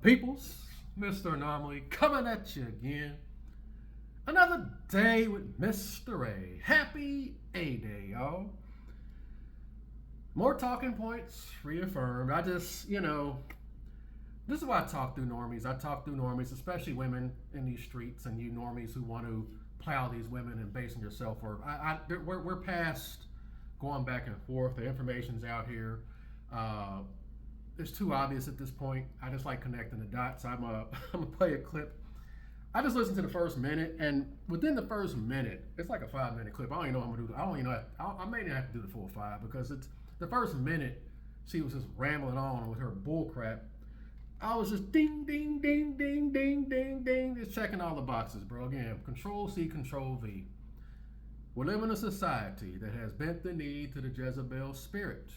Peoples, Mr. Anomaly, coming at you again. Another day with Mr. A. Happy A-Day, y'all. More talking points reaffirmed. This is why I talk through normies. I talk through normies, especially women in these streets and you normies who want to plow these women and basing your self-worth. We're past going back and forth. The information's out here. It's too obvious at this point. I just like connecting the dots. I'm gonna play a clip. I just listened to the first minute, and within the first minute, it's like a 5-minute clip. I don't even know what I'm gonna do. I don't even know. I may not have to do the full 5 because it's the first minute. She was just rambling on with her bull crap. I was just ding, ding, ding, ding, ding, ding, ding, just checking all the boxes, bro. Again, Control C, Control V. We live in a society that has bent the knee to the Jezebel spirit.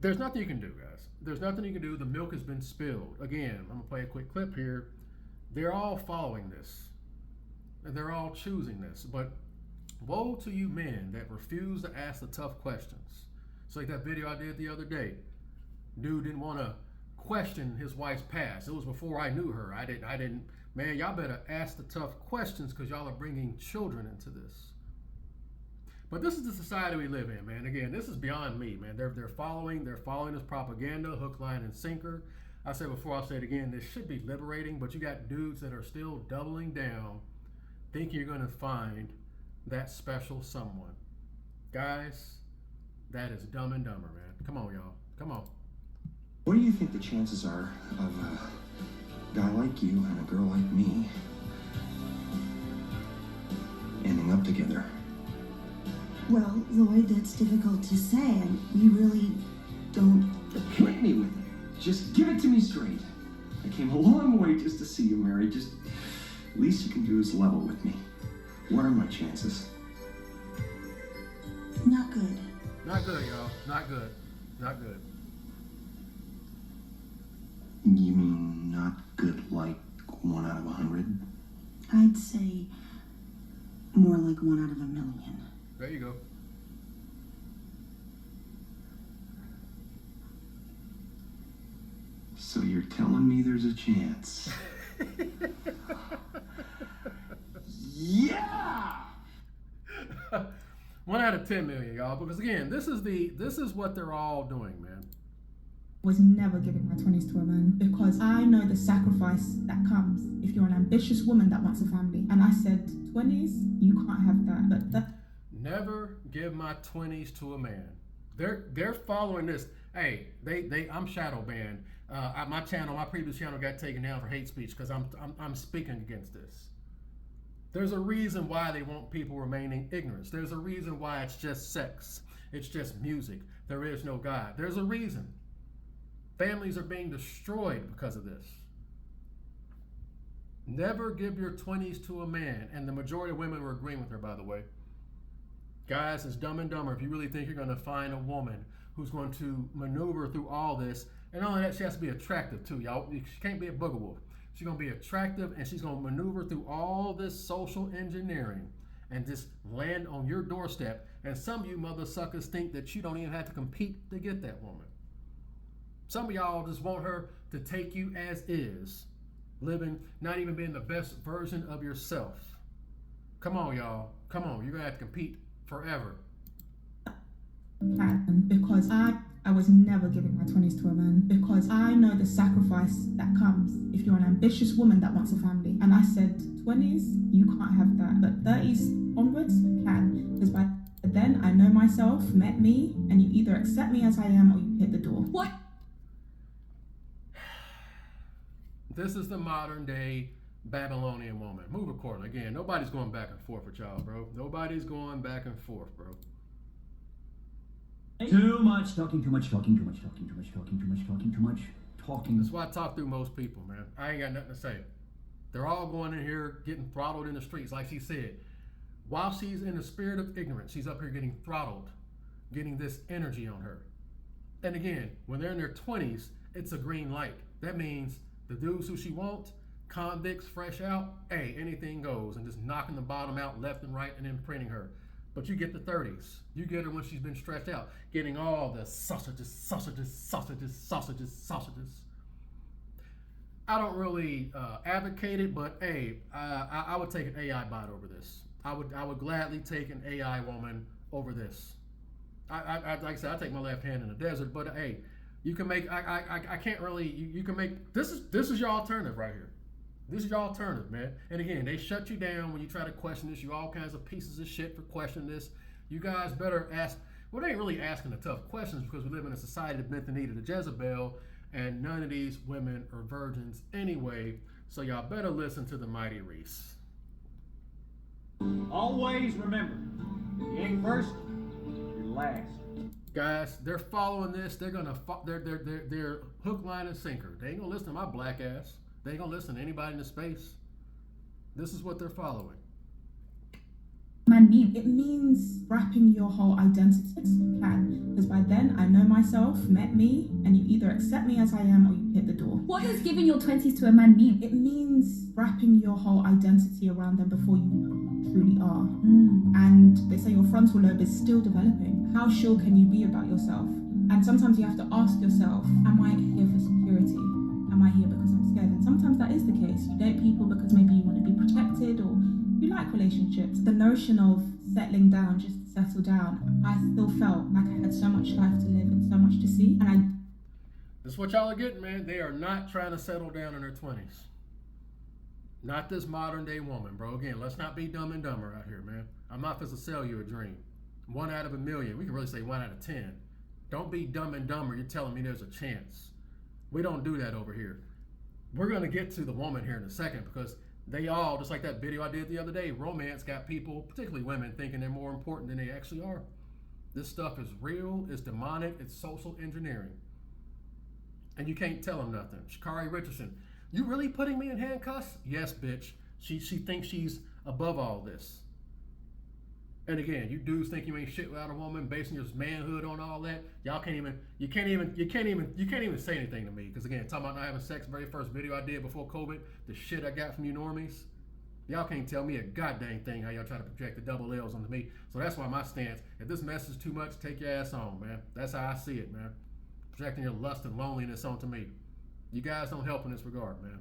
There's nothing you can do, guys. There's nothing you can do. The milk has been spilled. Again, I'm going to play a quick clip here. They're all following this. And they're all choosing this. But woe to you men that refuse to ask the tough questions. It's like that video I did the other day. Dude didn't want to question his wife's past. It was before I knew her. I didn't. Man, y'all better ask the tough questions because y'all are bringing children into this. But this is the society we live in, man. Again, this is beyond me, man. They're following this propaganda, hook, line, and sinker. I said before, I'll say it again. This should be liberating, but you got dudes that are still doubling down, thinking you're going to find that special someone. Guys, that is Dumb and Dumber, man. Come on, y'all. Come on. What do you think the chances are of a guy like you and a girl like me ending up together? Well, Lloyd, that's difficult to say, and we really don't... Hit me with it. Just give it to me straight. I came a long way just to see you married. Just, least you can do is level with me. What are my chances? Not good. Not good, y'all. Not good. Not good. You mean not good like 1 out of 100? I'd say more like 1 out of 1,000,000. There you go. So you're telling me there's a chance? Yeah! 1 out of 10 million, y'all. Because again, this is what they're all doing, man. Was never giving my 20s to a man because I know the sacrifice that comes if you're an ambitious woman that wants a family. And I said, 20s, you can't have that. But never give my 20s to a man. They're following this. Hey, I'm shadow banned. My previous channel got taken down for hate speech because I'm speaking against this. There's a reason why they want people remaining ignorant. There's a reason why it's just sex. It's just music. There is no God. There's a reason. Families are being destroyed because of this. Never give your 20s to a man. And the majority of women were agreeing with her, by the way. Guys, it's Dumb and Dumber if you really think you're going to find a woman who's going to maneuver through all this. And not only that, she has to be attractive too, y'all. She can't be a booger wolf. She's going to be attractive and she's going to maneuver through all this social engineering and just land on your doorstep. And some of you mother suckers think that you don't even have to compete to get that woman. Some of y'all just want her to take you as is, living, not even being the best version of yourself. Come on, y'all. Come on. You're going to have to compete forever. because I was never giving my 20s to a man because I know the sacrifice that comes if you're an ambitious woman that wants a family. And I said, 20s, you can't have that. But 30s onwards, you can. Because by then, I know myself, met me, and you either accept me as I am or you hit the door. What? This is the modern day Babylonian woman. Move accordingly. Again, nobody's going back and forth with y'all, bro. Nobody's going back and forth, bro. Too much talking, too much talking, too much talking, too much talking, too much talking, too much talking. That's why I talk through most people, man. I ain't got nothing to say. They're all going in here getting throttled in the streets, like she said. While she's in the spirit of ignorance, she's up here getting throttled, getting this energy on her. And again, when they're in their 20s, it's a green light. That means the dudes who she wants, convicts fresh out, hey, anything goes, and just knocking the bottom out left and right and imprinting her. But you get the 30s. You get her when she's been stretched out, getting all the sausages, sausages, sausages, sausages, sausages. I don't really advocate it, but hey, I would take an AI bot over this. I would gladly take an AI woman over this. I like I said, I take my left hand in the desert, but hey, you can make. I can't really. You can make. This is your alternative right here. This is your alternative, man. And again, they shut you down when you try to question this. You all kinds of pieces of shit for questioning this. You guys better ask. Well, they ain't really asking the tough questions because we live in a society that bent the knee to the Jezebel, and none of these women are virgins anyway. So y'all better listen to the mighty Reese. Always remember, you ain't first, you're last. Guys, they're following this. They're hook, line, and sinker. They ain't gonna listen to my black ass. They ain't gonna listen to anybody in the space. This is what they're following. Man mean? It means wrapping your whole identity plan. Because by then I know myself, met me, and you either accept me as I am or you hit the door. What does giving your 20s to a man mean? It means wrapping your whole identity around them before you know who you truly are. And they say your frontal lobe is still developing. How sure can you be about yourself? And sometimes you have to ask yourself, am I here for security? Am I here because I'm scared? And sometimes that is the case. You date people because maybe you want to be protected or you like relationships. The notion of settling down just to settle down, I still felt like I had so much life to live and so much to see. And This is what y'all are getting, man. They are not trying to settle down in their 20s. Not this modern day woman, bro. Again, let's not be dumb and dumber out here, man. I'm not supposed to sell you a dream. 1 out of a million. We can really say 1 out of 10. Don't be dumb and dumber. You're telling me there's a chance. We don't do that over here. We're going to get to the woman here in a second because they all, just like that video I did the other day, romance got people, particularly women, thinking they're more important than they actually are. This stuff is real, it's demonic, it's social engineering. And you can't tell them nothing. Sha'Carri Richardson, you really putting me in handcuffs? Yes, bitch. She thinks she's above all this. And again, you dudes think you ain't shit without a woman, basing your manhood on all that. Y'all can't even say anything to me. Because again, talking about not having sex, very first video I did before COVID, the shit I got from you normies. Y'all can't tell me a goddamn thing how y'all try to project the double L's onto me. So that's why my stance, if this mess is too much, take your ass on, man. That's how I see it, man. Projecting your lust and loneliness onto me. You guys don't help in this regard, man.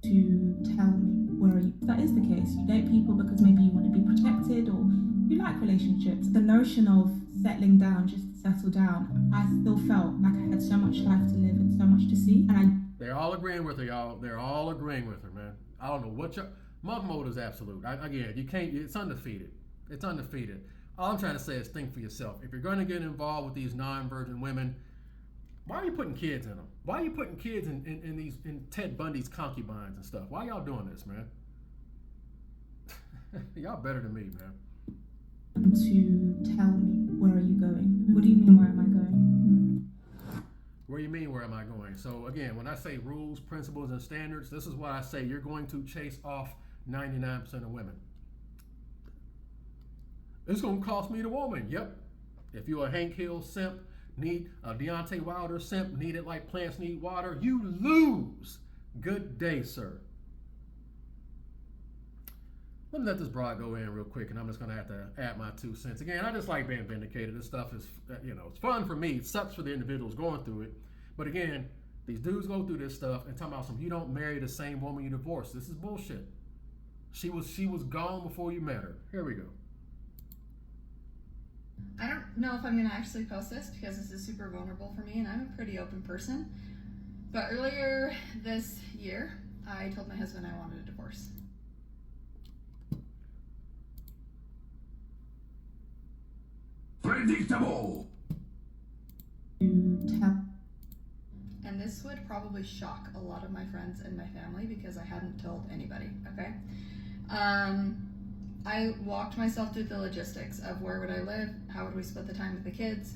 to tell me where are you. That is the case. You date people because maybe you want to be protected or you like relationships. The notion of settling down just to settle down, I still felt like I had so much life to live and so much to see. And they're all agreeing with her, y'all. They're all agreeing with her, man. I don't know what monk mode is absolute. Again, you can't. It's undefeated. It's undefeated. All I'm trying to say is think for yourself. If you're going to get involved with these non-virgin women, why are you putting kids in them? Why are you putting kids in Ted Bundy's concubines and stuff? Why y'all doing this, man? Y'all better than me, man. to tell me where are you going? What do you mean where am I going? What do you mean, where am I going? So again, when I say rules, principles, and standards, this is why I say you're going to chase off 99% of women. It's going to cost me the woman. Yep. If you're a Hank Hill simp, need a Deontay Wilder simp, need it like plants need water, you lose. Good day, sir. Let me let this broad go in real quick, and I'm just going to have to add my 2 cents. Again, I just like being vindicated. This stuff is, it's fun for me. It sucks for the individuals going through it. But again, these dudes go through this stuff and talking about you don't marry the same woman you divorced. This is bullshit. She was gone before you met her. Here we go. I don't know if I'm going to actually post this because this is super vulnerable for me and I'm a pretty open person. But earlier this year, I told my husband I wanted a divorce. Predictable. To tell. And this would probably shock a lot of my friends and my family because I hadn't told anybody, okay? I walked myself through the logistics of where would I live, how would we split the time with the kids,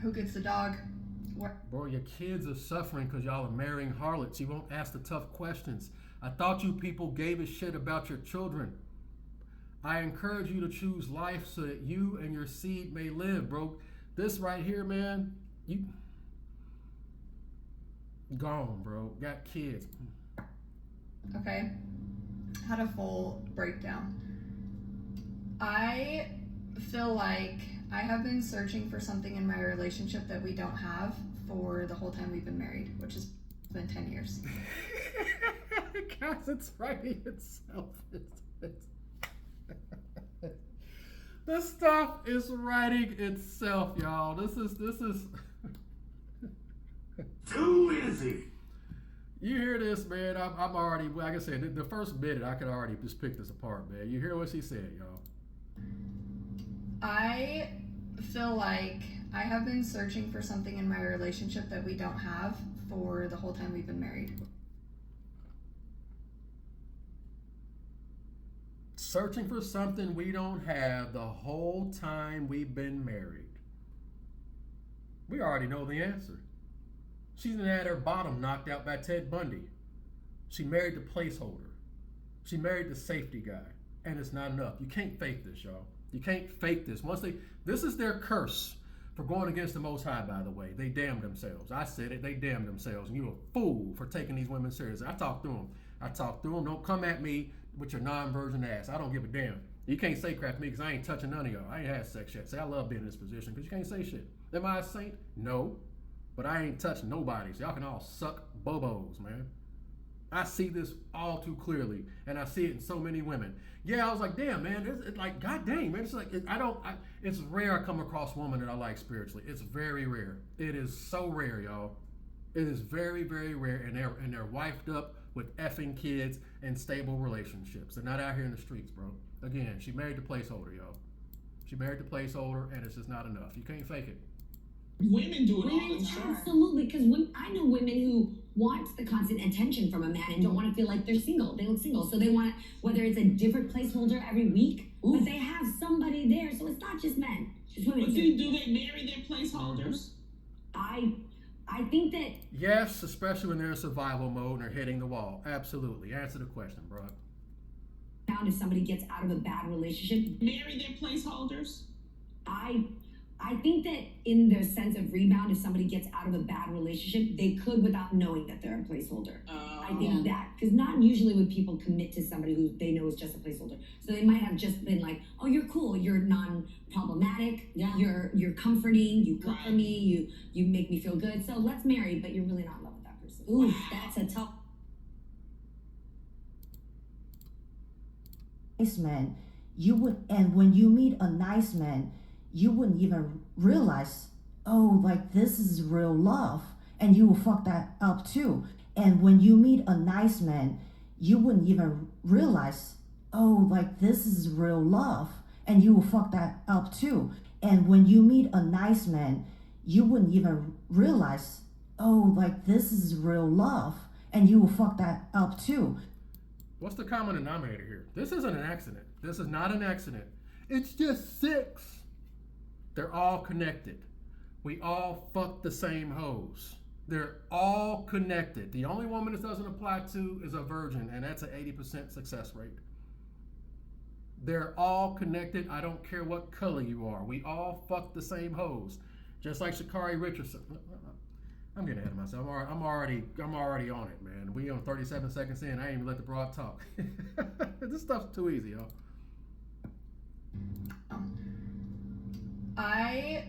who gets the dog, where. Bro, your kids are suffering because y'all are marrying harlots. You won't ask the tough questions. I thought you people gave a shit about your children. I encourage you to choose life so that you and your seed may live, bro. This right here, man, you gone, bro. Got kids. Okay. had a full breakdown. I feel like I have been searching for something in my relationship that we don't have for the whole time we've been married, which has been 10 years. Guys, it's writing itself. This stuff is writing itself, y'all. This is Too easy. You hear this, man? I'm already, like I said, the first minute I could already just pick this apart, man. You hear what she said, y'all? I feel like I have been searching for something in my relationship that we don't have for the whole time we've been married. Searching for something we don't have the whole time we've been married. We already know the answer. She's had her bottom knocked out by Ted Bundy. She married the placeholder. She married the safety guy. And it's not enough. You can't fake this, y'all. You can't fake this. This is their curse for going against the Most High, by the way. They damned themselves. I said it. They damned themselves. And you're a fool for taking these women seriously. I talked through them. Don't come at me with your non-virgin ass. I don't give a damn. You can't say crap to me because I ain't touching none of y'all. I ain't had sex yet. Say I love being in this position because you can't say shit. Am I a saint? No. But I ain't touched nobody. So y'all can all suck bobos, man. I see this all too clearly, and I see it in so many women. Yeah, I was like, damn, man, it's like, god dang, man. It's like, it's rare I come across a woman that I like spiritually. It's very rare. It is so rare, y'all. It is very, very rare, and they're wifed up with effing kids and stable relationships. They're not out here in the streets, bro. Again, she married the placeholder, y'all. She married the placeholder, and it's just not enough. You can't fake it. Women do it all the time. Absolutely, because I know women who want the constant attention from a man and don't want to feel like they're single. They look single, so they want, whether it's a different placeholder every week, but they have somebody there. So it's not just men. It's women But too. do they marry their placeholders? I think that Yes, especially when they're in survival mode and they're hitting the wall. Absolutely. Answer the question, bro. found if somebody gets out of a bad relationship, Marry their placeholders? I think that in their sense of rebound, if somebody gets out of a bad relationship, they could without knowing that they're a placeholder. I think that, because not usually would people commit to somebody who they know is just a placeholder. So they might have just been like, oh, you're cool, you're non-problematic, you're comforting, you cook for me, you make me feel good, so let's marry, but you're really not in love with that person. Ooh, that's a tough. Nice man, and when you meet a nice man, you wouldn't even realize, oh, like this is real love, and you will fuck that up too. And when you meet a nice man, you wouldn't even realize, oh, like this is real love, and you will fuck that up too. And when you meet a nice man, you wouldn't even realize, oh, like this is real love, and you will fuck that up too. What's the common denominator here? This isn't an accident. This is not an accident. It's just 6. They're all connected. We all fuck the same hoes. They're all connected. The only woman this doesn't apply to is a virgin, and that's an 80% success rate. They're all connected. I don't care what color you are. We all fuck the same hoes. Just like Sha'Carri Richardson. I'm getting ahead of myself. I'm already on it, man. We on 37 seconds in. I ain't even let the broad talk. This stuff's too easy, y'all. I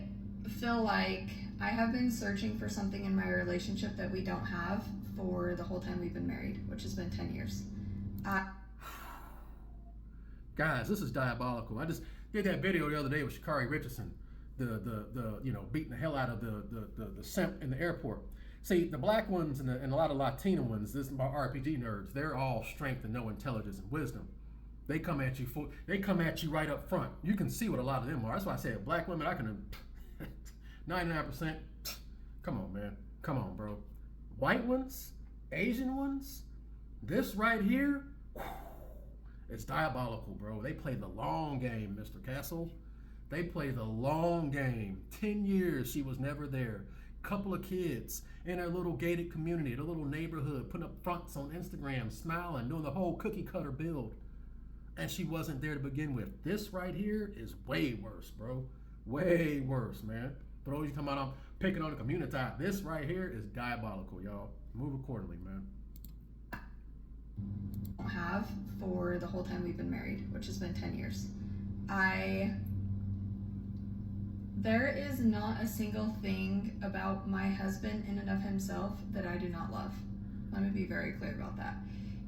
feel like I have been searching for something in my relationship that we don't have for the whole time we've been married, which has been 10 years. Guys, this is diabolical. I just did that video the other day with Sha'Carri Richardson, the beating the hell out of the simp in the airport. See, the black ones and a lot of Latino ones, this is my RPG nerds, they're all strength and no intelligence and wisdom. They come at you right up front. You can see what a lot of them are. That's why I said black women, I can 99%. Come on, man. Come on, bro. White ones, Asian ones, this right here, it's diabolical, bro. They play the long game, Mr. Castle. They play the long game. 10 years she was never there. Couple of kids in her little gated community, their little neighborhood, putting up fronts on Instagram, smiling, doing the whole cookie cutter build. And she wasn't there to begin with. This right here is way worse, bro. Way worse, man. For those you come out, I'm picking on the community. This right here is diabolical, y'all. Move accordingly, man. have for the whole time we've been married, which has been 10 years. There is not a single thing about my husband in and of himself that I do not love. Let me be very clear about that.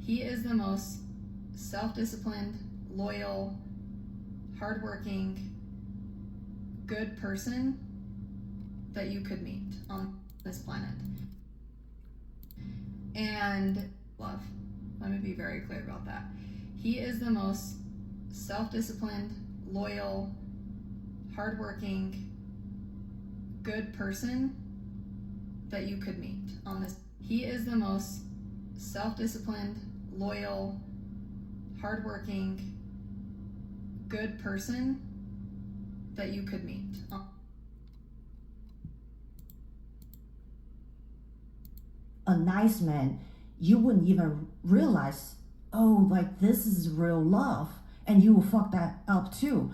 He is the most self-disciplined, loyal, hardworking, good person that you could meet on this planet. And love. Let me be very clear about that. He is the most self-disciplined, loyal, hardworking, good person that you could meet on this. He is the most self-disciplined, loyal, hardworking, good person that you could meet. A nice man, you wouldn't even realize, oh, like this is real love, and you will fuck that up too.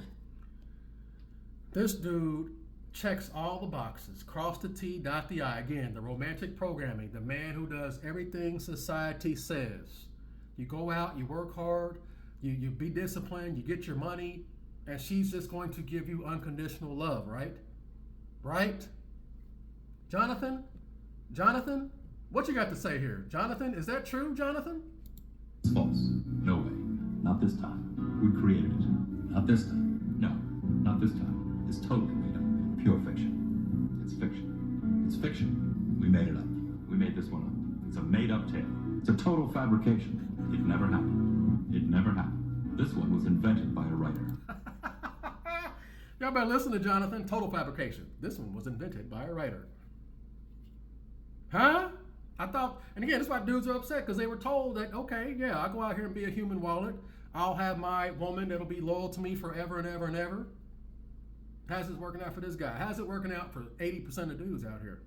This dude checks all the boxes, cross the T, dot the I. Again, the romantic programming, the man who does everything society says. You go out, you work hard, you be disciplined, you get your money, and she's just going to give you unconditional love, right? Right? Jonathan? Jonathan? What you got to say here? Jonathan, is that true, Jonathan? It's false. No way. Not this time. We created it. Not this time. No, not this time. It's totally made up. Pure fiction. It's fiction. It's fiction. We made it up. We made this one up. It's a made-up tale. It's a total fabrication. It never happened. It never happened. This one was invented by a writer. Y'all better listen to Jonathan. Total fabrication. This one was invented by a writer. Huh? I thought, and again, that's why dudes are upset, because they were told that, okay, yeah, I'll go out here and be a human wallet. I'll have my woman that'll be loyal to me forever and ever and ever. How's it working out for this guy? How's it working out for 80% of dudes out here?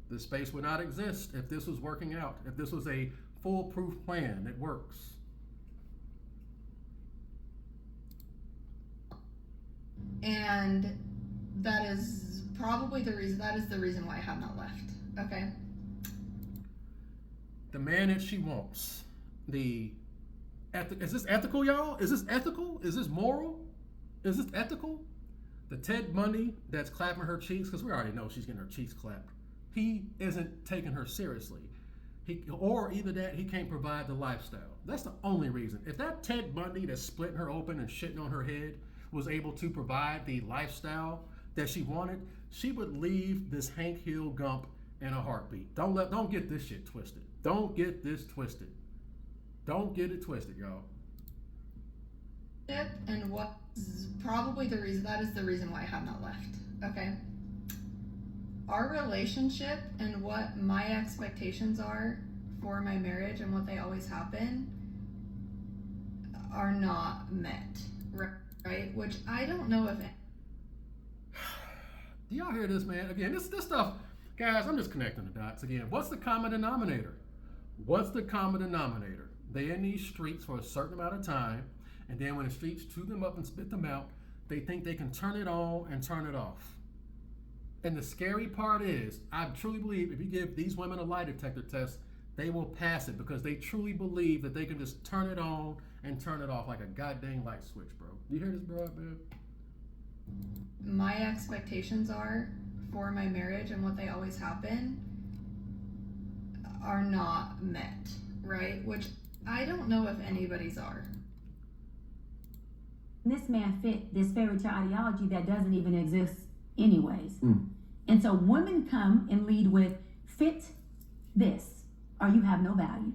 This space would not exist if this was working out, if this was a foolproof plan that works. And that is probably the reason why I have not left, okay? The man that she wants. Is this ethical, y'all? Is this ethical? Is this moral? Is this ethical? The Ted Bundy that's clapping her cheeks, because we already know she's getting her cheeks clapped. He isn't taking her seriously. Or either that, he can't provide the lifestyle. That's the only reason. If that Ted Bundy that's splitting her open and shitting on her head was able to provide the lifestyle that she wanted, she would leave this Hank Hill Gump in a heartbeat. Don't get this shit twisted. Don't get this twisted. Don't get it twisted, y'all. And what is probably the reason why I have not left, okay? Our relationship and what my expectations are for my marriage and what they always happen are not met, right? Which I don't know if... Do y'all hear this, man? Again, this stuff, guys, I'm just connecting the dots again. What's the common denominator? What's the common denominator? They in these streets for a certain amount of time, and then when the streets chew them up and spit them out, they think they can turn it on and turn it off. And the scary part is, I truly believe if you give these women a lie detector test, they will pass it, because they truly believe that they can just turn it on and turn it off like a goddamn light switch, bro. You hear this, bro, man? My expectations are for my marriage and what they always happen are not met, right? Which I don't know if anybody's are. This man fit this fairy tale ideology that doesn't even exist anyways. And so women come and lead with fit this or you have no value.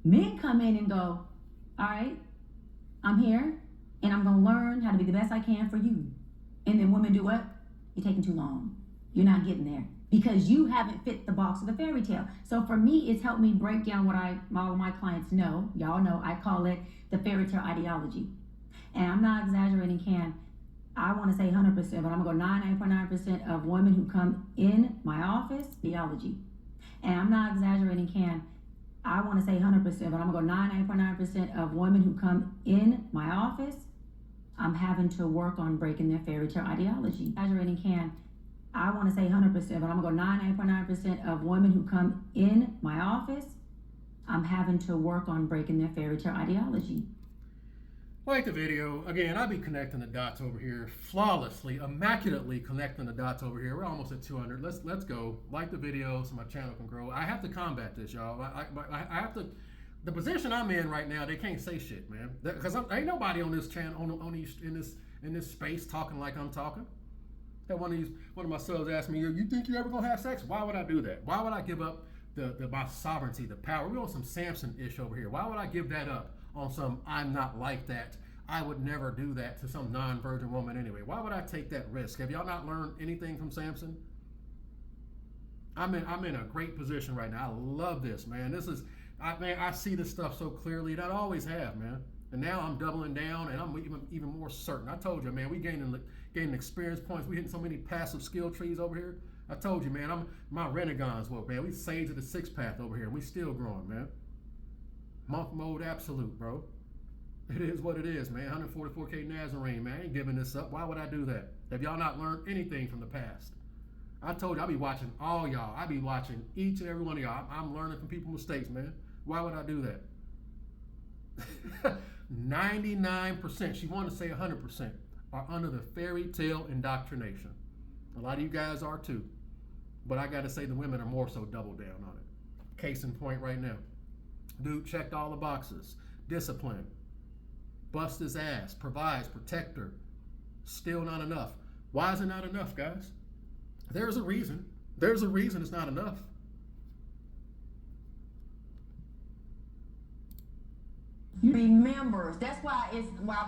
Men come in and go, all right, I'm here and I'm gonna learn how to be the best I can for you. And then women do what? You're taking too long. You're not getting there because you haven't fit the box of the fairy tale. So for me, it's helped me break down what all of my clients know. Y'all know I call it the fairy tale ideology. And I'm not exaggerating, Cam. I want to say 100%, but I'm going to go 99.9% of women who come in my office, theology. And I'm not exaggerating, Cam. I want to say 100%, but I'm going to go 99.9% of women who come in my office, I'm having to work on breaking their fairy tale ideology. Exaggerating, Cam. I want to say 100%, but I'm going to go 99.9% of women who come in my office, I'm having to work on breaking their fairy tale ideology. Like the video. Again, I'll be connecting the dots over here flawlessly, immaculately connecting the dots over here. We're almost at 200. Let's go. Like the video so my channel can grow. I have to combat this, y'all. I have to. The position I'm in right now, they can't say shit, man. Because ain't nobody on this channel, in this space talking like I'm talking. That one of my subs asked me, "You think you ever gonna have sex?" Why would I do that? Why would I give up my sovereignty, the power? We're on some Samson-ish over here. Why would I give that up on some I'm not like that? I would never do that to some non-virgin woman anyway. Why would I take that risk? Have y'all not learned anything from Samson? I'm in a great position right now. I love this, man. I see this stuff so clearly that I always have, man. And now I'm doubling down, and I'm even more certain. I told you, man, we gaining experience points. We hitting so many passive skill trees over here. I told you, man, my renegades woke, man. We sage of the sixth path over here, and we still growing, man. Monk mode absolute, bro. It is what it is, man. 144K Nazarene, man. I ain't giving this up. Why would I do that? Have y'all not learned anything from the past? I told you, I'll be watching all y'all. I'll be watching each and every one of y'all. I'm learning from people's mistakes, man. Why would I do that? 99%, she wanted to say 100%, are under the fairy tale indoctrination. A lot of you guys are too. But I got to say the women are more so double down on it. Case in point right now. Dude checked all the boxes. Discipline. Bust his ass. Provides. Protector. Still not enough. Why is it not enough, guys? There's a reason. There's a reason it's not enough. Remembers. That's why I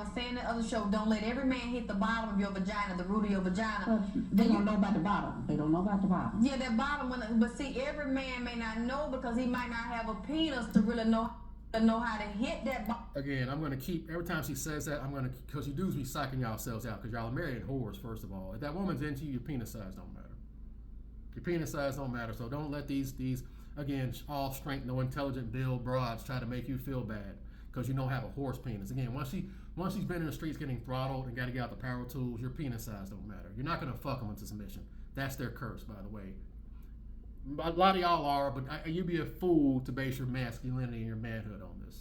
was saying in the other show, don't let every man hit the bottom of your vagina, the root of your vagina. They don't know about the bottom. They don't know about the bottom. Yeah, that bottom one. But see, every man may not know because he might not have a penis to really know how to hit that bottom. Again, I'm going to keep, every time she says that, because you dudes be psyching yourselves out because y'all are married whores, first of all. If that woman's into you, your penis size don't matter. Your penis size don't matter, so don't let these again, all strength, no intelligent build broads try to make you feel bad because you don't have a horse penis. Again, once she's been in the streets getting throttled and got to get out the power tools, your penis size don't matter. You're not going to fuck them into submission. That's their curse, by the way. A lot of y'all are, but you'd be a fool to base your masculinity and your manhood on this.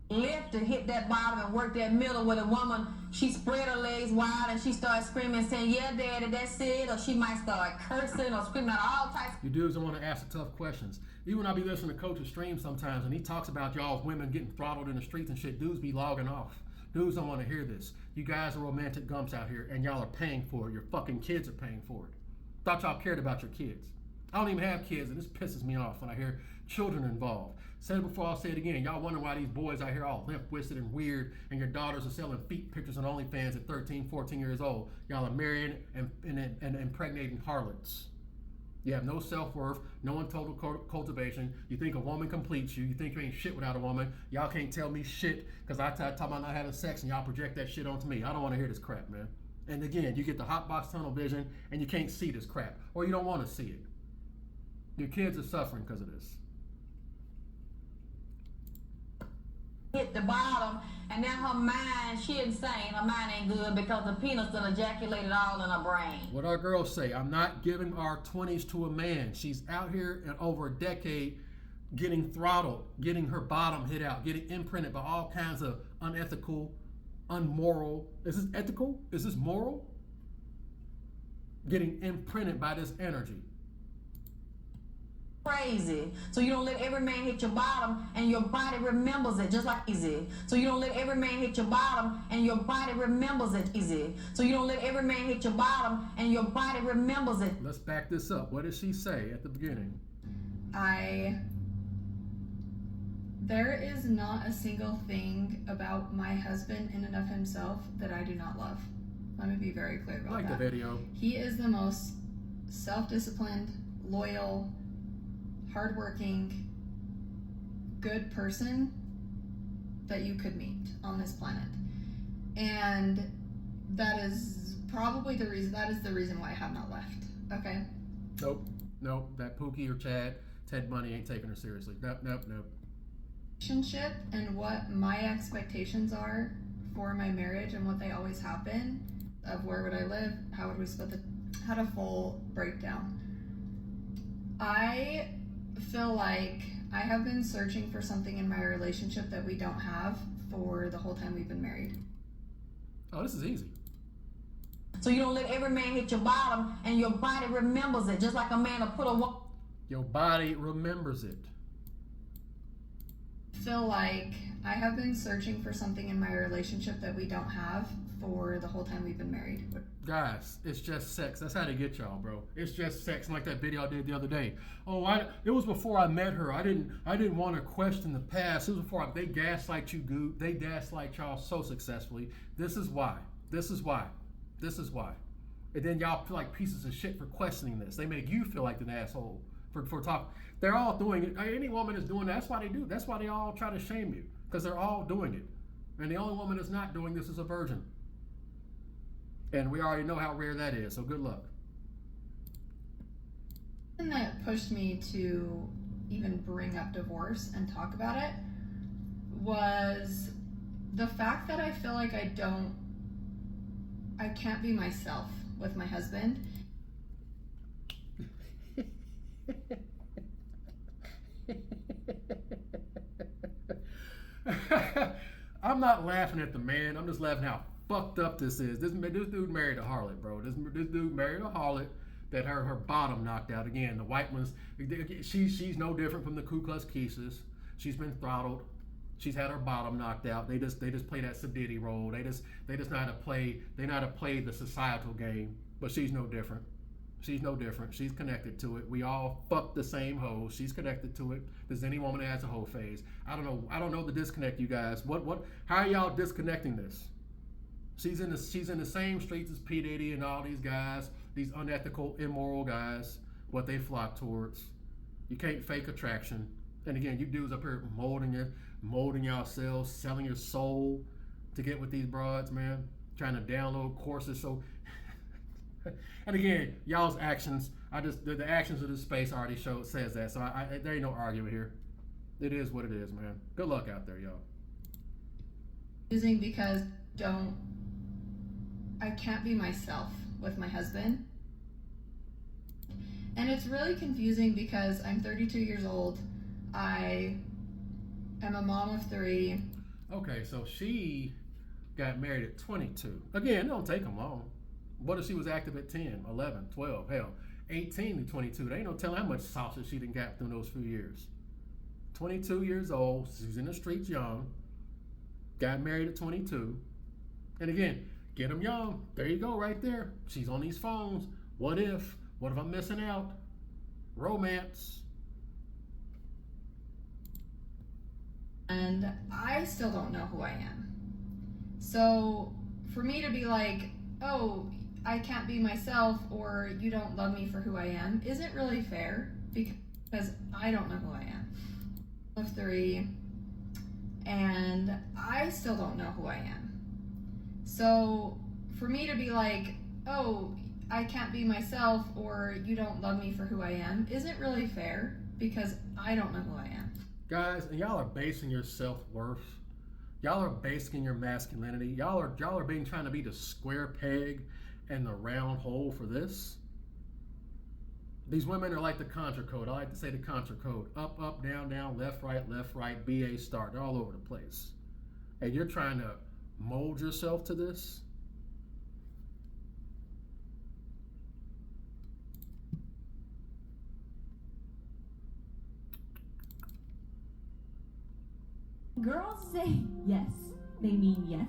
Lift to hit that bottom and work that middle with a woman. She spread her legs wide and she starts screaming, saying, "Yeah, daddy, that's it." Or she might start cursing or screaming out all types. You dudes don't want to ask the tough questions. Even when I be listening to Coach's stream sometimes and he talks about y'all's women getting throttled in the streets and shit, dudes be logging off. Dudes don't want to hear this. You guys are romantic gumps out here and y'all are paying for it. Your fucking kids are paying for it. Thought y'all cared about your kids. I don't even have kids, and this pisses me off when I hear children involved. Said it before, I'll say it again. Y'all wonder why these boys out here all limp-wristed and weird, and your daughters are selling feet pictures on OnlyFans at 13, 14 years old. Y'all are marrying and impregnating harlots. You have no self-worth, no total cultivation. You think a woman completes you. You think you ain't shit without a woman. Y'all can't tell me shit because I talk about not having sex, and y'all project that shit onto me. I don't want to hear this crap, man. And again, you get the hot box tunnel vision, and you can't see this crap, or you don't want to see it. Your kids are suffering because of this. Hit the bottom, and now her mind, she insane. Her mind ain't good because the penis done ejaculated all in her brain. What our girls say, I'm not giving our 20s to a man. She's out here and over a decade getting throttled, getting her bottom hit out, getting imprinted by all kinds of unethical, unmoral. Is this ethical? Is this moral? Getting imprinted by this energy. Crazy. So you don't let every man hit your bottom and your body remembers it just like easy. So you don't let every man hit your bottom and your body remembers it easy. So you don't let every man hit your bottom and your body remembers it. Let's back this up. What did she say at the beginning? There is not a single thing about my husband in and of himself that I do not love. Let me be very clear about that. Like the video. He is the most self-disciplined, loyal, hardworking, good person that you could meet on this planet. And that is probably the reason why I have not left. Okay? Nope. That Pookie or Ted Bundy ain't taking her seriously. Nope. Relationship and what my expectations are for my marriage and what they always have been, of where would I live, how would we split had a full breakdown. I feel like I have been searching for something in my relationship that we don't have for the whole time we've been married. Oh, this is easy. So you don't let every man hit your bottom and your body remembers it, just like a man will put a Your body remembers it. Feel like I have been searching for something in my relationship that we don't have for the whole time we've been married. Guys, it's just sex. That's how they get y'all, bro. It's just sex. Like that video I did the other day. Oh, it was before I met her. I didn't want to question the past. It was before they gaslight you, Goop. They gaslight y'all so successfully. This is why. This is why. This is why. And then y'all feel like pieces of shit for questioning this. They make you feel like an asshole for talking. They're all doing it. Any woman is doing that. That's why they do. That's why they all try to shame you, because they're all doing it. And the only woman that's not doing this is a virgin. And we already know how rare that is, so good luck. The thing that pushed me to even bring up divorce and talk about it was the fact that I feel like I can't be myself with my husband. I'm not laughing at the man. I'm just laughing how fucked up this is. This dude married a harlot, bro. This dude married a harlot that her bottom knocked out. Again, the white ones. She's no different from the Ku Klux Kisses. She's been throttled. She's had her bottom knocked out. They just play that sadiddy role. They just know how to play. They know how to play the societal game. But she's no different. She's no different. She's connected to it. We all fuck the same hoe. She's connected to it. There's any woman that has a hoe phase. I don't know the disconnect, you guys. How are y'all disconnecting this? She's in the same streets as P. Diddy and all these guys, these unethical, immoral guys, what they flock towards. You can't fake attraction. And again, you dudes up here molding yourselves, selling your soul to get with these broads, man. Trying to download courses. So and again, y'all's actions, the actions of this space already says that. So there ain't no argument here. It is what it is, man. Good luck out there, y'all. Using because I can't be myself with my husband. And it's really confusing because I'm 32 years old. I am a mom of 3. Okay, so she got married at 22. Again, it don't take them long. What if she was active at 10, 11, 12, hell, 18 to 22? There ain't no telling how much sausage she done got through those few years. 22 years old, she's in the streets young, got married at 22. And again, get them young. There you go, right there. She's on these phones. What if I'm missing out? Romance. And I still don't know who I am. So for me to be like, oh, I can't be myself, or you don't love me for who I am, isn't really fair because I don't know who I am. Of 3, and I still don't know who I am. So for me to be like, oh, I can't be myself, or you don't love me for who I am, isn't really fair because I don't know who I am. Guys, and y'all are basing your self-worth. Y'all are basing your masculinity. Y'all are trying to be the square peg and the round hole for this. These women are like the Contra code. I like to say the Contra code. Up, up, down, down, left, right, BA start. They're all over the place. And you're trying to mold yourself to this. Girls say yes, they mean yes.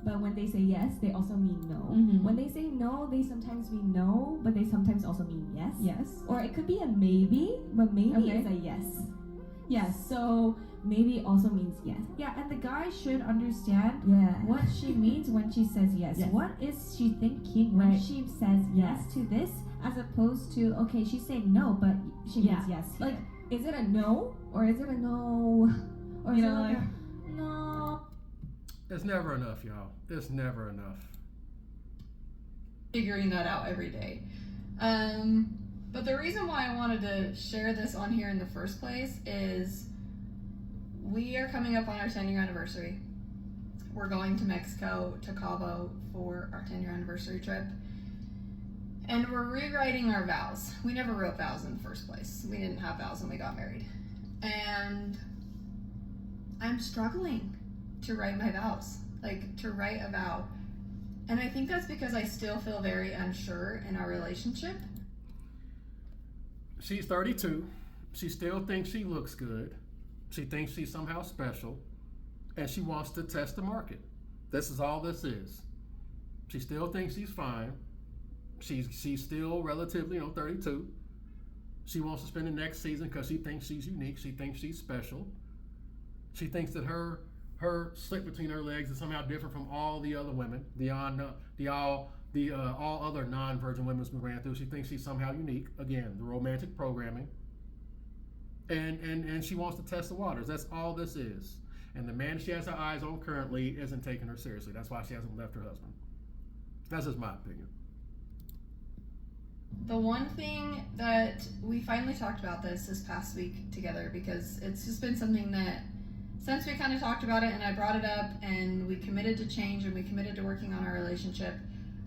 But when they say yes, they also mean no. When they say no, they sometimes mean no, but they sometimes also mean yes. Yes. Or it could be a maybe, but maybe is a yes. Yes, so maybe also means yes. Yeah, and the guy should understand what she means when she says yes. What is she thinking when she says yes to this, as opposed to, okay, she's saying no, but she means yes. Like, is it a no, or is it a no, or is it like a no? It's never enough, y'all. It's never enough. Figuring that out every day. But the reason why I wanted to share this on here in the first place is we are coming up on our 10-year anniversary. We're going to Mexico, to Cabo, for our 10-year anniversary trip. And we're rewriting our vows. We never wrote vows in the first place. We didn't have vows when we got married. And I'm struggling to write my vows, like to write a vow. And I think that's because I still feel very unsure in our relationship. She's 32. She still thinks she looks good. She thinks she's somehow special. And she wants to test the market. This is all this is. She still thinks she's fine. She's still relatively, 32. She wants to spend the next season because she thinks she's unique. She thinks she's special. She thinks that her slit between her legs is somehow different from all the other women, all other non-virgin women we ran through. She thinks she's somehow unique. Again, the romantic programming. And she wants to test the waters. That's all this is. And the man she has her eyes on currently isn't taking her seriously. That's why she hasn't left her husband. That's just my opinion. The one thing that we finally talked about this past week together, because it's just been something that since we kind of talked about it and I brought it up and we committed to change and we committed to working on our relationship,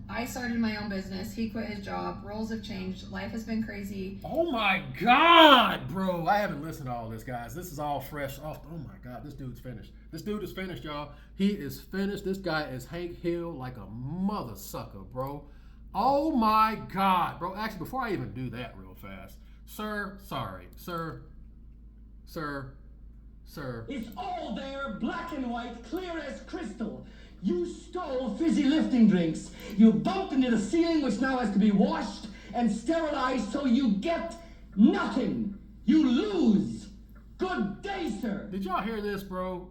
I started my own business. He quit his job. Roles have changed. Life has been crazy. Oh my God, bro. I haven't listened to all this, guys. This is all fresh off. Oh my God, this dude's finished. This dude is finished, y'all. He is finished. This guy is Hank Hill like a mother sucker, bro. Oh my God, bro. Actually, before I even do that real fast, sir. It's all there, black and white, clear as crystal. You stole fizzy lifting drinks. You bumped into the ceiling, which now has to be washed and sterilized, so you get nothing. You lose. Good day, sir. Did y'all hear this, bro?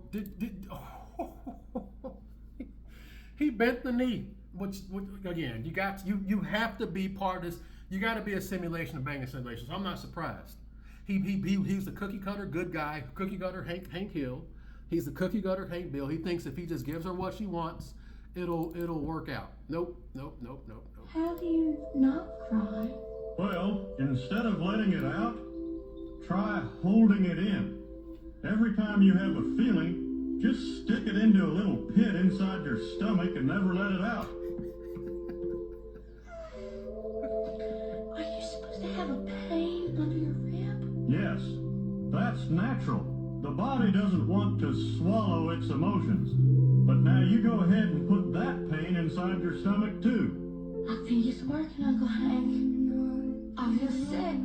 He bent the knee. Which again, you have to be part of this. You got to be a simulation of banging simulation. So I'm not surprised. He's the cookie cutter good guy, cookie cutter Hank Hill. He's the cookie cutter Hank Bill. He thinks if he just gives her what she wants, it'll work out. Nope. How do you not cry? Well, instead of letting it out, try holding it in. Every time you have a feeling, just stick it into a little pit inside your stomach and never let it out. Are you supposed to have a pain under your rib? Yes, that's natural. The body doesn't want to swallow its emotions. But now you go ahead and put that pain inside your stomach too. I think it's working, Uncle Hank. I feel sick,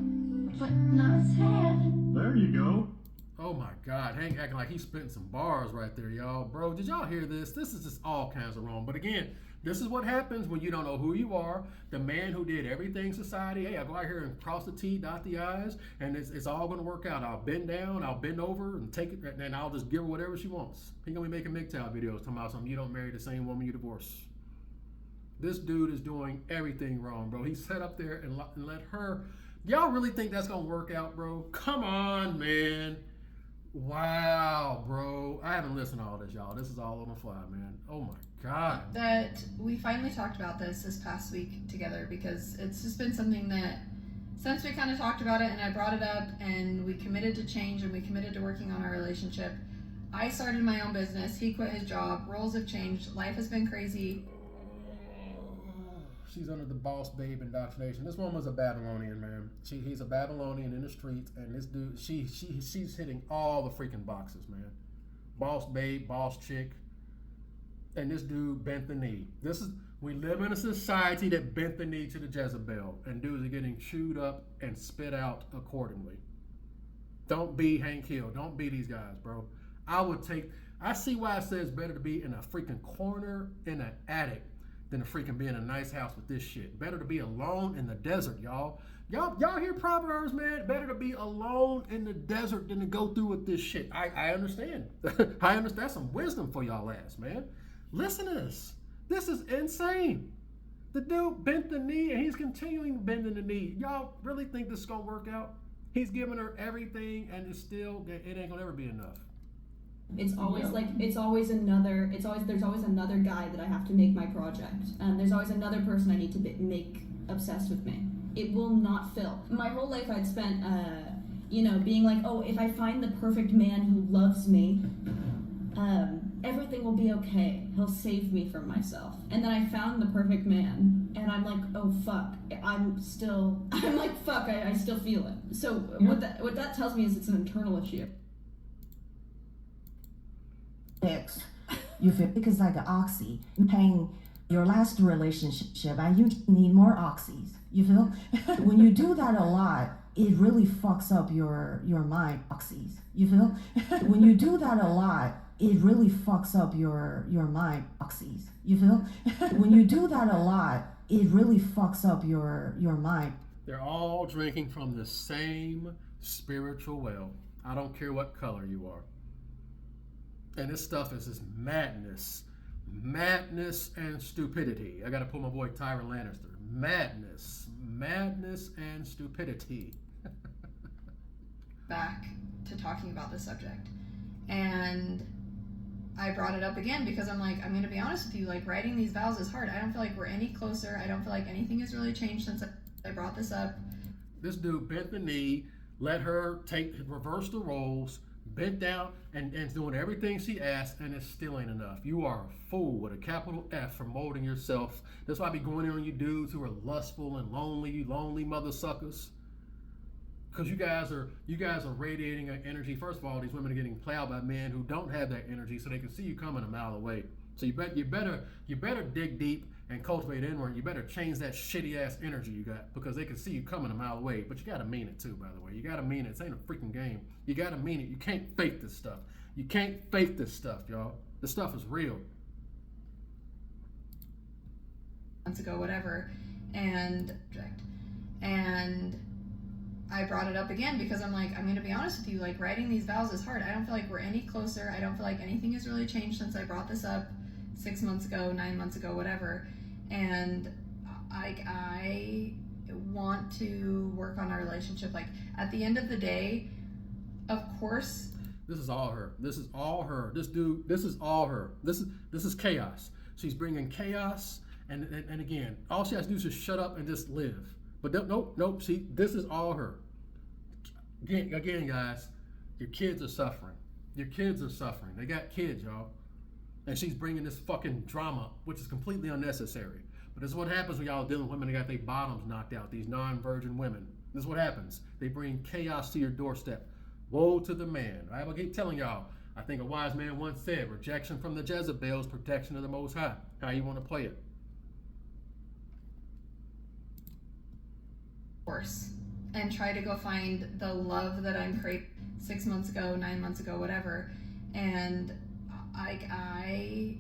but not sad. There you go. Oh my God, Hank acting like he's spitting some bars right there, y'all. Bro, did y'all hear this? This is just all kinds of wrong. But again, this is what happens when you don't know who you are. The man who did everything society, hey, I'll go out here and cross the T, dot the I's, and it's all going to work out. I'll bend down, I'll bend over, and take it, and I'll just give her whatever she wants. He going to be making MGTOW videos talking about something. You don't marry the same woman you divorce. This dude is doing everything wrong, bro. He sat up there and let her. Y'all really think that's going to work out, bro? Come on, man. Wow, bro. I haven't listened to all this, y'all. This is all on the fly, man. Oh my God. That we finally talked about this past week together, because it's just been something that since we kind of talked about it and I brought it up and we committed to change and we committed to working on our relationship, I started my own business. He quit his job. Roles have changed. Life has been crazy. She's under the boss babe indoctrination. This woman's a Babylonian, man. He's a Babylonian in the streets, and this dude, she's hitting all the freaking boxes, man. Boss babe, boss chick, and this dude bent the knee. We live in a society that bent the knee to the Jezebel, and dudes are getting chewed up and spit out accordingly. Don't be Hank Hill. Don't be these guys, bro. I see why it says better to be in a freaking corner in an attic than to freaking be in a nice house with this shit. Better to be alone in the desert, y'all. Y'all hear Proverbs, man? Better to be alone in the desert than to go through with this shit. I understand. I understand. That's some wisdom for y'all ass, man. Listen to this. This is insane. The dude bent the knee and he's continuing bending the knee. Y'all really think this is gonna work out? He's giving her everything and it ain't gonna ever be enough. It's always there's always another guy that I have to make my project. There's always another person I need to make obsessed with me. It will not fill. My whole life I'd spent, being like, oh, if I find the perfect man who loves me, everything will be okay. He'll save me from myself. And then I found the perfect man, and I'm like, oh fuck, I'm like, fuck, I still feel it. So what that tells me is it's an internal issue. You feel because like an oxy, paying your last relationship and you need more oxys. You feel? When you do that a lot, it really fucks up your mind. Oxys. You feel? When you do that a lot, it really fucks up your mind. Oxys. You feel? When you do that a lot, it really fucks up your mind. They're all drinking from the same spiritual well. I don't care what color you are. And this stuff is just madness and stupidity. I gotta pull my boy Tyron Lannister. Madness and stupidity. Back to talking about this subject, and I brought it up again because I'm like, I'm gonna be honest with you, like writing these vows is hard. I don't feel like we're any closer. I don't feel like anything has really changed since I brought this up. This dude bent the knee, let her reverse the roles, bent down and doing everything she asked, and it still ain't enough. You are a fool with a capital F for molding yourself. That's why I be going in on you dudes who are lustful and lonely, you lonely mother suckers. Because you guys are radiating an energy. First of all, these women are getting plowed by men who don't have that energy, so they can see you coming a mile away. So you better dig deep and cultivate inward. You better change that shitty ass energy you got, because they can see you coming a mile away. But you gotta mean it too, by the way. You gotta mean it. This ain't a freaking game. You gotta mean it. You can't fake this stuff. You can't fake this stuff, y'all. This stuff is real. Months ago, whatever, and I brought it up again because I'm like, I'm gonna be honest with you, like writing these vows is hard. I don't feel like we're any closer. I don't feel like anything has really changed since I brought this up 6 months ago, 9 months ago, whatever. And I want to work on our relationship. Like at the end of the day, of course. This is all her. This is all her. This dude, this is all her. This is chaos. She's bringing chaos, and again, all she has to do is just shut up and just live. But nope. See, this is all her. Again, guys, your kids are suffering. Your kids are suffering. They got kids, y'all. And she's bringing this fucking drama, which is completely unnecessary. But this is what happens when y'all are dealing with women that got their bottoms knocked out, these non-virgin women. This is what happens. They bring chaos to your doorstep. Woe to the man. I will keep telling y'all, I think a wise man once said, rejection from the Jezebels, protection of the Most High. How you want to play it? Course, and try to go find the love that I'm craving 6 months ago, 9 months ago, whatever. And I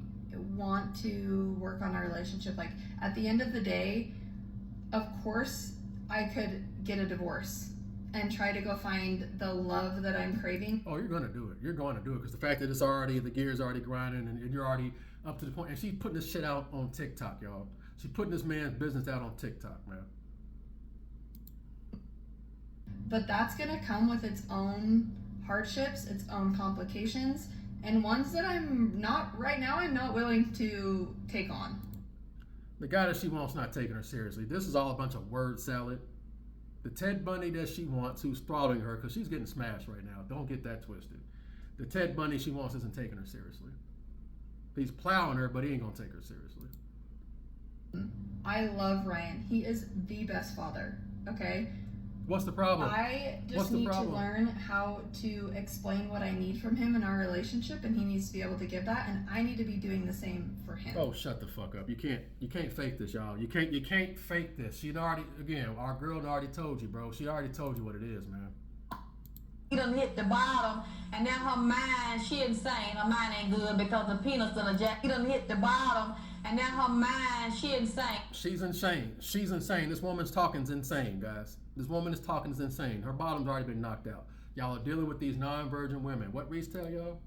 want to work on our relationship. Like at the end of the day, of course, I could get a divorce and try to go find the love that I'm craving. Oh, you're gonna do it. You're going to do it because the fact that the gear's already grinding and you're already up to the point. And she's putting this shit out on TikTok, y'all. She's putting this man's business out on TikTok, man. But that's gonna come with its own hardships, its own complications, and ones that I'm not willing to take on. The guy that she wants not taking her seriously. This is all a bunch of word salad. The Ted Bundy that she wants, who's throttling her because she's getting smashed right now. Don't get that twisted. The Ted Bundy she wants isn't taking her seriously. He's plowing her, but he ain't gonna take her seriously. I love Ryan. He is the best father. Okay. What's the problem? I just need to learn how to explain what I need from him in our relationship, and he needs to be able to give that, and I need to be doing the same for him. Oh, shut the fuck up. You can't fake this, y'all. You can't fake this. Our girl already told you, bro. She already told you what it is, man. He done hit the bottom, and now her mind, she insane. Her mind ain't good because the penis done eject. He done hit the bottom, and now her mind, she insane. She's insane. She's insane. This woman's talking's insane, guys. This woman is talking is insane. Her bottom's already been knocked out. Y'all are dealing with these non-virgin women. What Reese tell y'all?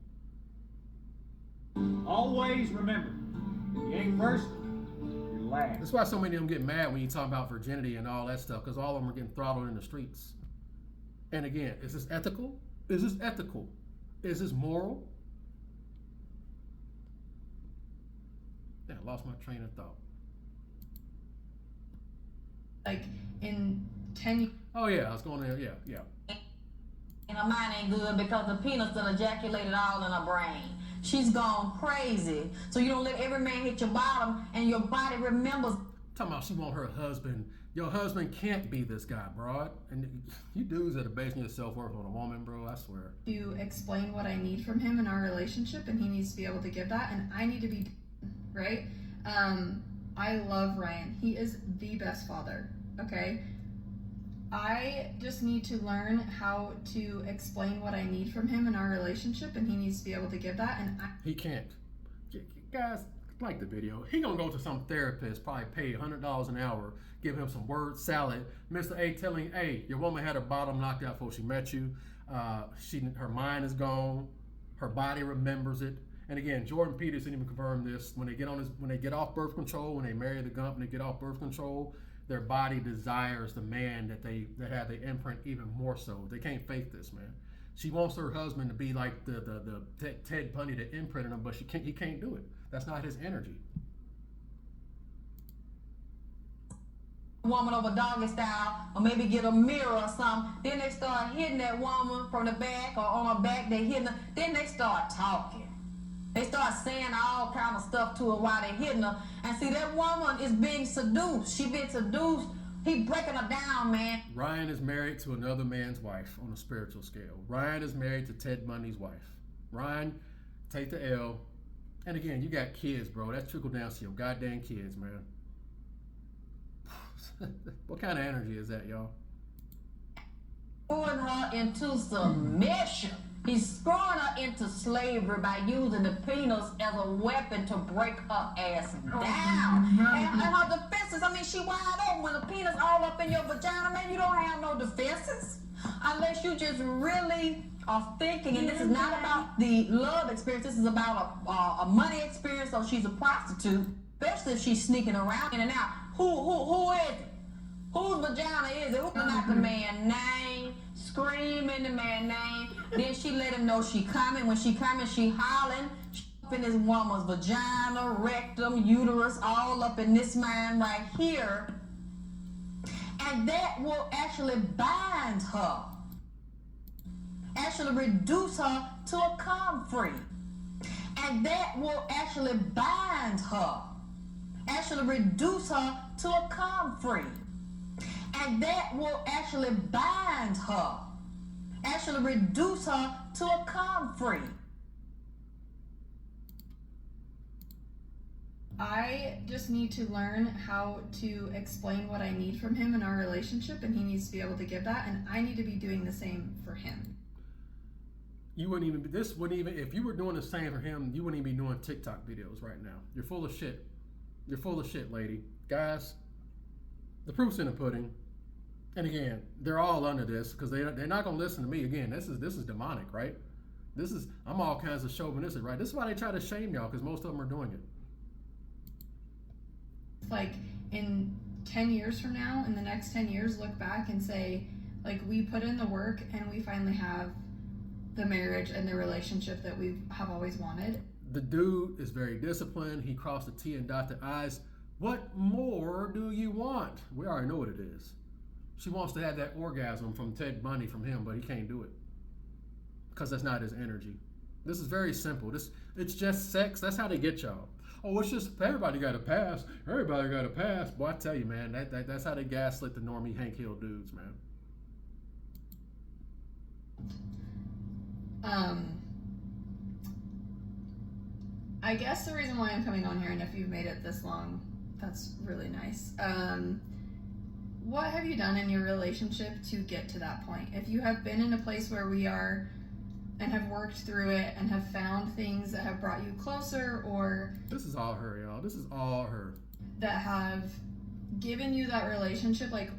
Always remember, you ain't first, you're last. That's why so many of them get mad when you talk about virginity and all that stuff, because all of them are getting throttled in the streets. And again, is this ethical? Is this ethical? Is this moral? Yeah, I lost my train of thought. Like in 10 years. Oh yeah, I was going there. Yeah. And her mind ain't good because the penis done ejaculated all in her brain. she's gone crazy. So you don't let every man hit your bottom and your body remembers. Talking about she want her husband. Your husband can't be this guy, bro. And you dudes that are basing your self-worth on a woman, bro, I swear. To explain what I need from him in our relationship, and he needs to be able to give that, and I need to be, right? I love Ryan. He is the best father, okay? I just need to learn how to explain what I need from him in our relationship, and he needs to be able to give that, and He can't. Guys, like the video. He gonna go to some therapist, probably pay $100 an hour, give him some word salad. Mr. A telling, hey, your woman had her bottom knocked out before she met you. Her mind is gone. Her body remembers it. And again, Jordan Peterson even confirmed this. When they get off birth control, when they marry the Gump and they get off birth control, their body desires the man that had the imprint even more so. They can't fake this, man. She wants her husband to be like the Ted Bundy that imprinted him, but he can't do it. That's not his energy. Woman over doggy style, or maybe get a mirror or something. Then they start hitting that woman from the back or on her back. They hitting her. Then they start talking. They start saying all kind of stuff to her while they hitting her. And see, that woman is being seduced. She been seduced. He breaking her down, man. Ryan is married to another man's wife on a spiritual scale. Ryan is married to Ted Bundy's wife. Ryan, take the L. And again, you got kids, bro. That trickle down to your goddamn kids, man. What kind of energy is that, y'all? Screwing her into submission. He's screwing her into slavery by using the penis as a weapon to break her ass down. And her defenses, I mean, she wide open. When the penis all up in your vagina, man, you don't have no defenses. Unless you just really are thinking, and this is not about the love experience, this is about a money experience, so she's a prostitute, especially if she's sneaking around in and out. Who is it? Whose vagina is it? Who's not the man name? Screaming the man name. Then she let him know she coming. When she coming, she hollering. She up in this woman's vagina, rectum, uterus, all up in this man right here. And that will actually bind her. Actually reduce her to a comfrey. And that will actually bind her. Actually reduce her to a comfrey. And that will actually bind her. Actually reduce her to a comfrey. I just need to learn how to explain what I need from him in our relationship, and he needs to be able to give that, and I need to be doing the same for him. You wouldn't even, if you were doing the same for him, you wouldn't even be doing TikTok videos right now. You're full of shit. You're full of shit, lady. Guys, the proof's in the pudding. And again, they're all under this because they're not gonna listen to me. Again, this is demonic, right? I'm all kinds of chauvinistic, right? This is why they try to shame y'all, because most of them are doing it. Like in 10 years from now, in the next 10 years, look back and say, like, we put in the work and we finally have the marriage and the relationship that we have always wanted. The dude is very disciplined. He crossed the T and dot the I's. What more do you want? We already know what it is. She wants to have that orgasm from Ted Bundy from him, but he can't do it because that's not his energy. This is very simple. It's just sex. That's how they get y'all. Oh, it's just everybody got to pass. Everybody got to pass. Boy, I tell you, man, that's how they gaslit the normie Hank Hill dudes, man. I guess the reason why I'm coming on here, and if you've made it this long, that's really nice. What have you done in your relationship to get to that point? If you have been in a place where we are and have worked through it and have found things that have brought you closer, or this is all her, y'all. This is all her. That have given you that relationship, like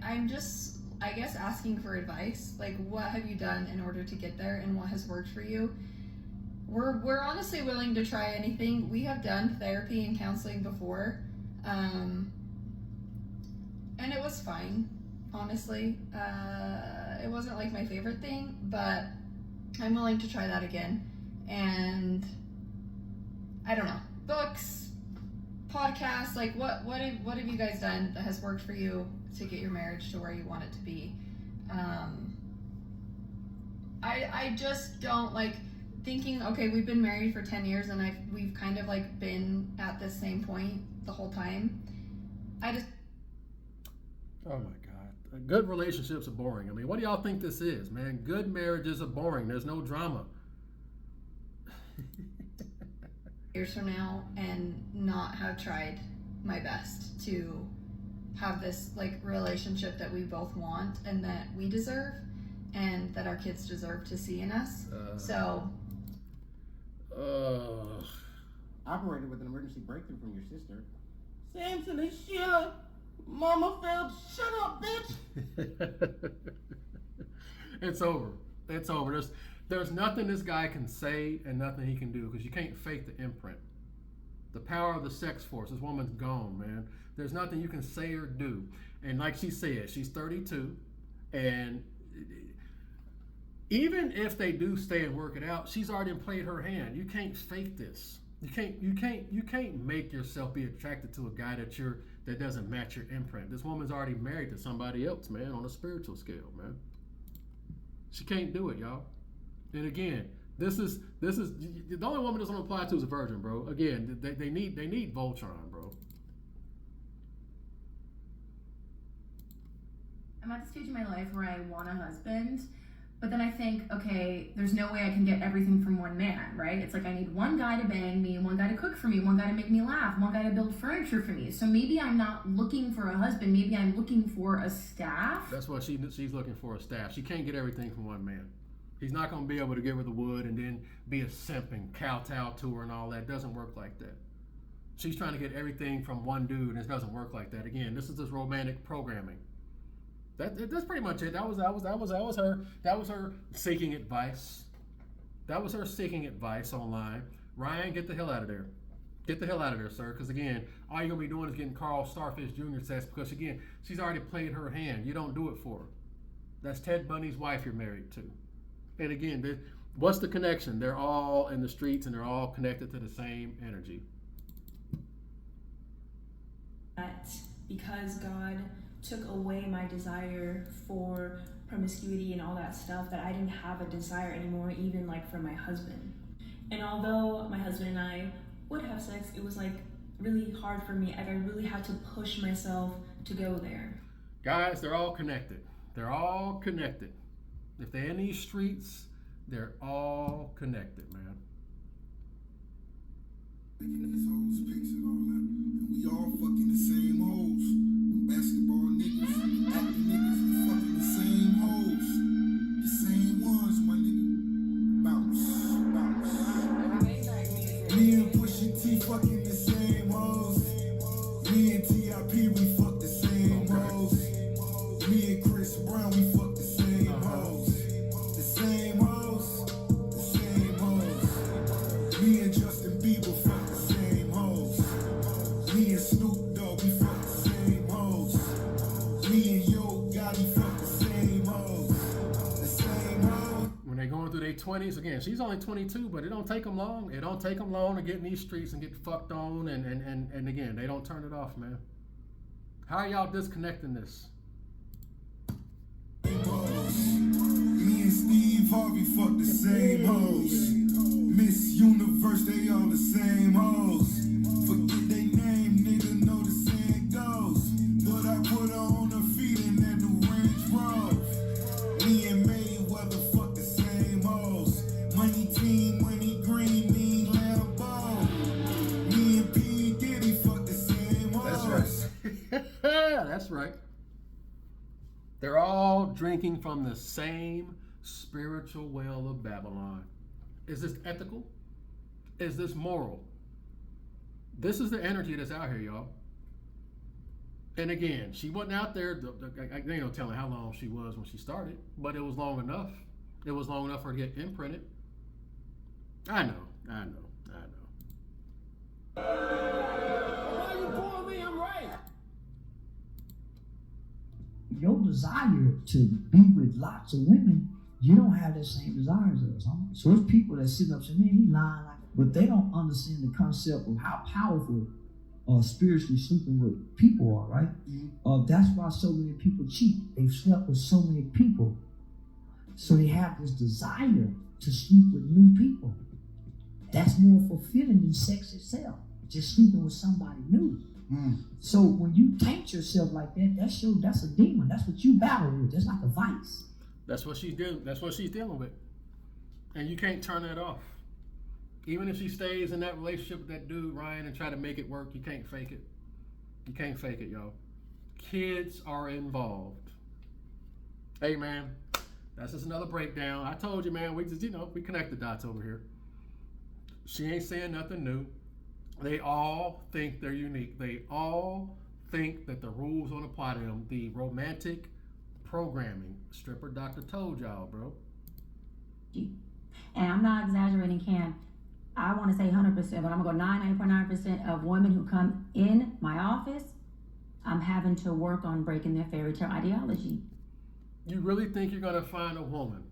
I'm just, I guess, asking for advice. Like, what have you done in order to get there, and what has worked for you? We're honestly willing to try anything. We have done therapy and counseling before, and it was fine, honestly. It wasn't like my favorite thing, but I'm willing to try that again. And I don't know, books, podcasts, like what have you guys done that has worked for you to get your marriage to where you want it to be? I just don't, like, thinking, okay, we've been married for 10 years and we've kind of like been at the same point the whole time. Oh my God. Good relationships are boring. I mean, what do y'all think this is, man? Good marriages are boring. There's no drama. Years from now and not have tried my best to have this like relationship that we both want and that we deserve and that our kids deserve to see in us. Operated with an emergency breakthrough from your sister. Samson and Sheila, Mama Phelps, shut up, bitch. It's over. It's over. There's nothing this guy can say and nothing he can do because you can't fake the imprint. The power of the sex force. This woman's gone, man. There's nothing you can say or do. And like she said, she's 32, and even if they do stay and work it out, she's already played her hand. You can't fake this. You can't make yourself be attracted to a guy that doesn't match your imprint. This woman's already married to somebody else, man, on a spiritual scale, man. She can't do it, y'all. And again, this is the only woman this don't apply to is a virgin, bro. Again, they need Voltron, bro. I'm at the stage in my life where I want a husband, but then I think, okay, there's no way I can get everything from one man, right? It's like I need one guy to bang me, one guy to cook for me, one guy to make me laugh, one guy to build furniture for me. So maybe I'm not looking for a husband, maybe I'm looking for a staff. That's what she's looking for, a staff. She can't get everything from one man. He's not going to be able to give her the wood and then be a simp and kowtow to her and all that. It doesn't work like that. She's trying to get everything from one dude, and it doesn't work like that. Again, this is just romantic programming. That's pretty much it. That was her seeking advice. That was her seeking advice online. Ryan, get the hell out of there. Get the hell out of there, sir. Because again, all you're gonna be doing is getting Carl Starfish Jr. sex because again, she's already played her hand. You don't do it for her. That's Ted Bundy's wife you're married to. And again, what's the connection? They're all in the streets and they're all connected to the same energy. That because God took away my desire for promiscuity and all that stuff, that I didn't have a desire anymore, even like for my husband. And although my husband and I would have sex, it was like really hard for me. Like I really had to push myself to go there. Guys, they're all connected. They're all connected. If they're in these streets, they're all connected, man. Making these hoes pics and all that, and we all fucking the same hoes. Basketball niggas, acting niggas, we fucking the same hoes. The same ones, my nigga. Bounce. Me and Pusha T fucking the same hoes. Me and T.I.P. we fuck the same hoes. Me and Chris Brown we fuck the same hoes. The same hoes. The same hoes. Me and Justin Bieber fuck the same hoes. Me and Snoop Dogg we fuck the same hoes. Me and Yo Gotti fuck the same hoes. The same hoes. When they're going through their 20s, again, she's only 22, but it don't take them long. It don't take them long to get in these streets and get fucked on, and again, they don't turn it off, man. How are y'all disconnecting this? Me and Steve Harvey fuck the same hoes. Miss Universe, they all the same hoes. Forget they name, nigga, know the saying goes. But I put her on her feet in that new Range Rover. Me and Mayweather fuck the same hoes. Money Team, Money Green, me Lambo. Me and P. Diddy fuck the same hoes. That's right. That's right. They're all drinking from the same spiritual well of Babylon. Is this ethical? Is this moral? This is the energy that's out here, y'all. And again, she wasn't out there. They don't tell me how long she was when she started, but it was long enough. It was long enough for her to get imprinted. I know. Why you calling me? I'm right. Your desire to be with lots of women, you don't have that same desire as us, huh? So there's people that sit up and say, man, he lying, but they don't understand the concept of how powerful spiritually sleeping with people are, right? Mm-hmm. That's why so many people cheat. They've slept with so many people. So they have this desire to sleep with new people. That's more fulfilling than sex itself, just sleeping with somebody new. So when you taint yourself like that, that's a demon. That's what you battle with. That's like a vice. That's what she's dealing. That's what she's dealing with, and you can't turn that off. Even if she stays in that relationship with that dude Ryan and try to make it work, you can't fake it. You can't fake it, y'all. Kids are involved. Hey, man, that's just another breakdown. I told you, man. We just, we connect the dots over here. She ain't saying nothing new. They all think they're unique. They all think that the rules don't apply to them. The romantic programming. Stripper doctor told y'all, bro. And I'm not exaggerating, Cam. I want to say 100%, but I'm going to go 99.9% of women who come in my office, I'm having to work on breaking their fairy tale ideology. You really think you're going to find a woman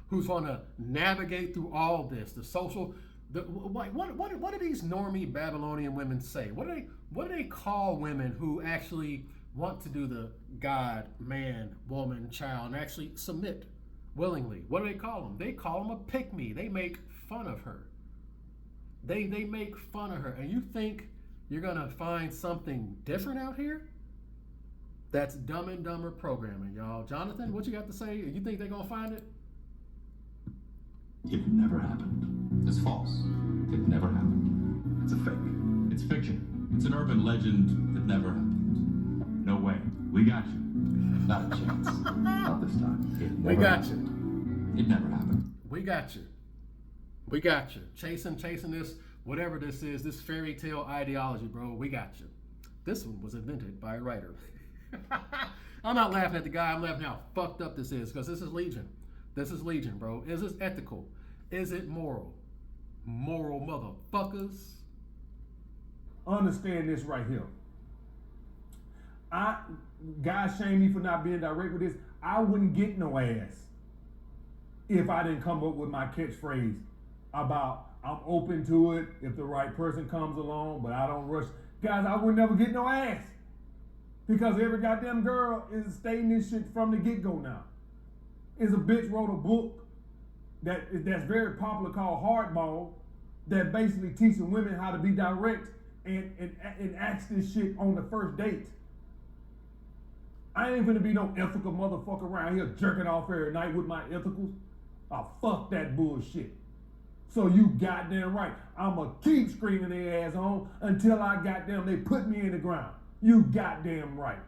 who's going to navigate through all this, the social... What do these normie Babylonian women say? What do they call women who actually want to do the God, man, woman, child, and actually submit willingly? What do they call them? They call them a pick-me. They make fun of her. They make fun of her. And you think you're gonna find something different out here? That's Dumb and Dumber programming, y'all. Jonathan, what you got to say? You think they're gonna find it? It never happened. It's false. It never happened. It's a fake. It's fiction. It's an urban legend that never happened. No way. We got you. Not a chance. Not this time. We got you. It never happened. We got you. We got you. Chasing this, whatever this is, this fairy tale ideology, bro. We got you. This one was invented by a writer. I'm not laughing at the guy. I'm laughing at how fucked up this is, because this is Legion. This is Legion, bro. Is this ethical? Is it moral? Moral motherfuckers. Understand this right here. Guys shame me for not being direct with this. I wouldn't get no ass if I didn't come up with my catchphrase about I'm open to it if the right person comes along, but I don't rush. Guys, I would never get no ass because every goddamn girl is stating this shit from the get-go now. Is a bitch wrote a book that's very popular called Hardball that basically teaching women how to be direct and ask this shit on the first date. I ain't gonna be no ethical motherfucker around here jerking off every night with my ethicals. Oh, fuck that bullshit. So you goddamn right. I'ma keep screaming their ass on until they put me in the ground. You goddamn right.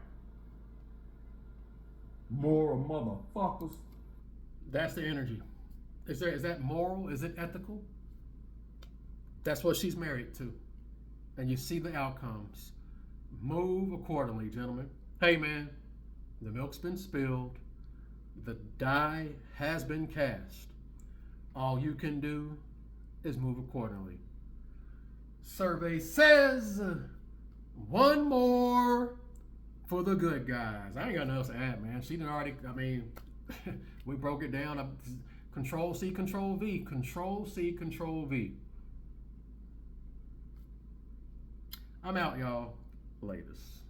Moral motherfuckers. That's the energy. Is that moral? Is it ethical? That's what she's married to. And you see the outcomes. Move accordingly, gentlemen. Hey, man, the milk's been spilled. The die has been cast. All you can do is move accordingly. Survey says one more for the good guys. I ain't got nothing else to add, man. She done already, we broke it down. Control C, Control V. Control C, Control V. I'm out, y'all. Latest.